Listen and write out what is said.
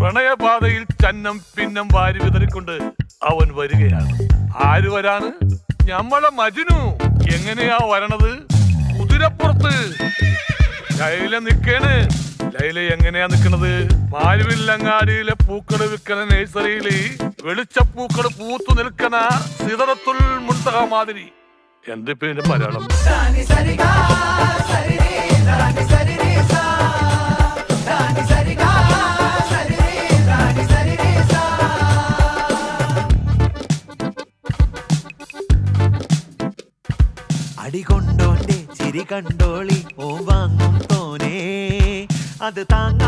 പ്രണയപാതയിൽ ചന്നം പിന്നം വാരി വിതറിക്കൊണ്ട് അവൻ വരികയാണ്. ആര് വരാണ്? ഞമ്മളെ മജ്നു. എങ്ങനെയാ വരണത്? കുതിരപ്പുറത്ത്. ലൈല നിക്കേണ്. ലൈല എങ്ങനെയാ നിക്കണത്? മാരുവില്ലങ്ങാടിയിലെ പൂക്കള് വിൽക്കണ നഴ്സറിയില് വെളിച്ചപ്പൂക്കള് പൂത്തു നിൽക്കണ സിദറത്തുൽ മുൻതഹ മാതിരി. എന്ത് പേര് മലയാളം? അടികൊണ്ടോന്റെ ചിരി കണ്ടോളി ഓ വാങ്ങും തോനേ അത് താങ്ങ